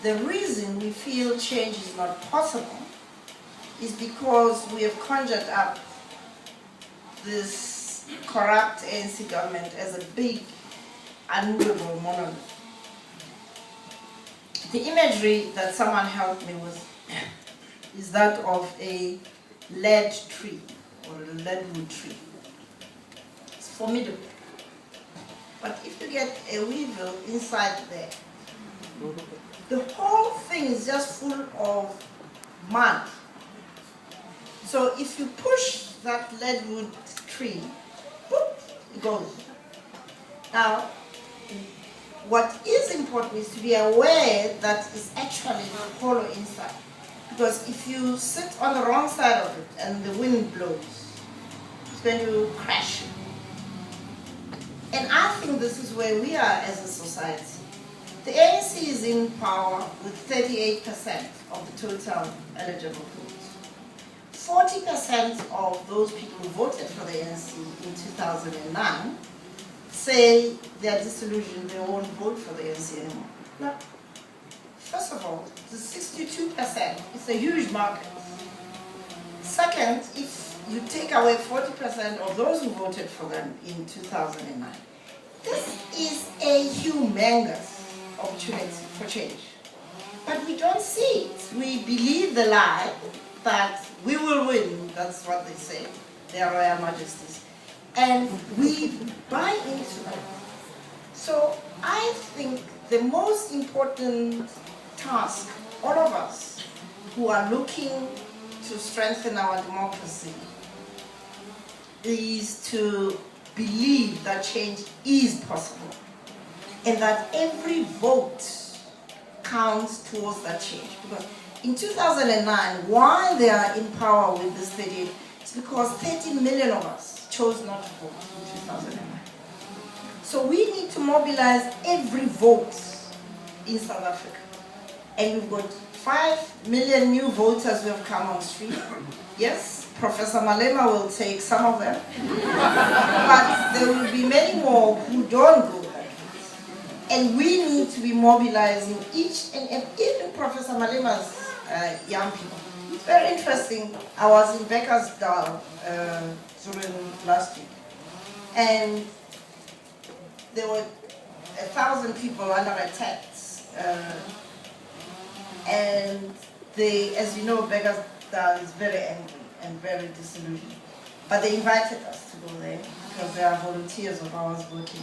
the reason we feel change is not possible is because we have conjured up this corrupt ANC government as a big, unmovable monolith. The imagery that someone helped me with is that of a lead tree, or a leadwood tree. It's formidable. But if you get a weevil inside there, the whole thing is just full of mud. So if you push that leadwood tree, boop, it goes. Now, what is important is to be aware that it's actually hollow inside. Because if you sit on the wrong side of it and the wind blows, it's going to crash you. And I think this is where we are as a society. The ANC is in power with 38% of the total eligible vote. 40% of those people who voted for the ANC in 2009 say they are disillusioned, they won't vote for the ANC anymore. No. First of all, the 62% is a huge market. Second, if you take away 40% of those who voted for them in 2009, this is a humongous opportunity for change. But we don't see it. We believe the lie that we will win, that's what they say, their Royal Majesties. And we buy into that. So I think the most important task, all of us who are looking to strengthen our democracy, is to believe that change is possible and that every vote counts towards that change. Because in 2009, why they are in power with this 38, it's because 13 million of us chose not to vote in 2009. So we need to mobilize every vote in South Africa. And we've got 5 million new voters who have come on the street. Yes, Professor Malema will take some of them. But there will be many more who don't go there. And we need to be mobilizing each and even Professor Malema's young people. It's very interesting. I was in Bekkersdal during last week. And there were 1,000 people under attack. And they, as you know, Bekkersdal is very angry and very disillusioned. But they invited us to go there because there are volunteers of ours working.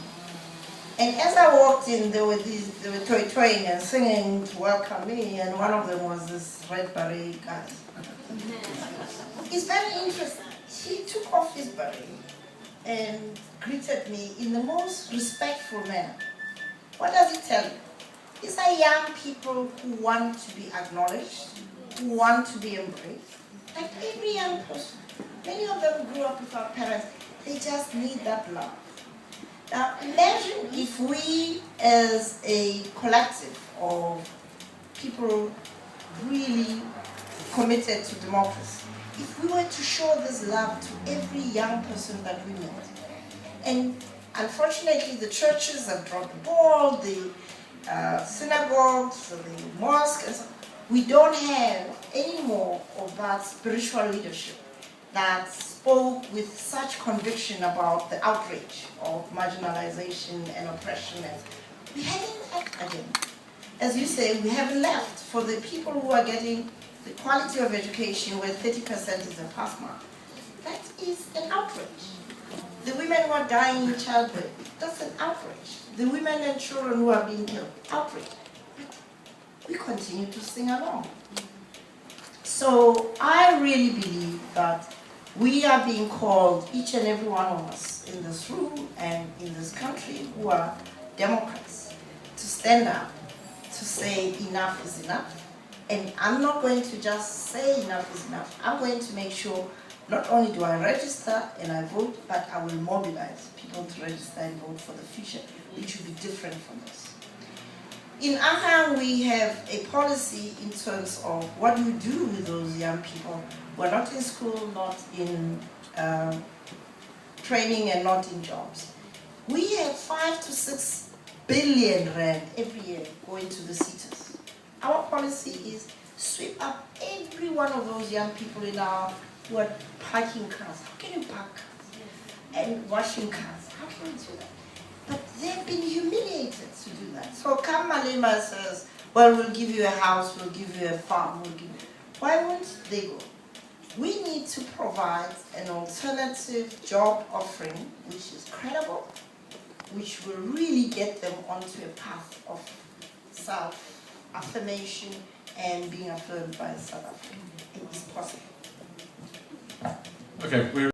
And as I walked in, they were toy-toying and singing to welcome me, and one of them was this red beret guy. It's very interesting. He took off his beret and greeted me in the most respectful manner. What does it tell you? These are young people who want to be acknowledged, who want to be embraced. Like every young person. Many of them grew up without parents. They just need that love. Now imagine if we as a collective of people really committed to democracy, if we were to show this love to every young person that we meet. And unfortunately the churches have dropped the ball, the synagogues, the mosques, and so we don't have any more of that spiritual leadership that spoke with such conviction about the outrage of marginalization and oppression. And we haven't left again. As you say, we haven't left for the people who are getting the quality of education where 30% is a pass mark. That is an outrage. The women who are dying in childbirth, that's an outrage. The women and children who are being killed, outrage. We continue to sing along. So I really believe that we are being called, each and every one of us in this room and in this country who are Democrats, to stand up, to say enough is enough. And I'm not going to just say enough is enough. I'm going to make sure not only do I register and I vote, but I will mobilize people to register and vote for the future, which will be different from this. In AHA, we have a policy in terms of what we do with those young people who are not in school, not in training, and not in jobs. We have 5 to 6 billion rand every year going to the SETAs. Our policy is sweep up every one of those young people in our who are parking cars. How can you park cars? And washing cars. How can you do that? But they've been humiliated to do that. So come Malema says, well, we'll give you a house, we'll give you a farm, we'll give you... Why won't they go? We need to provide an alternative job offering which is credible, which will really get them onto a path of self-affirmation and being affirmed by South Africa. It is possible. Okay.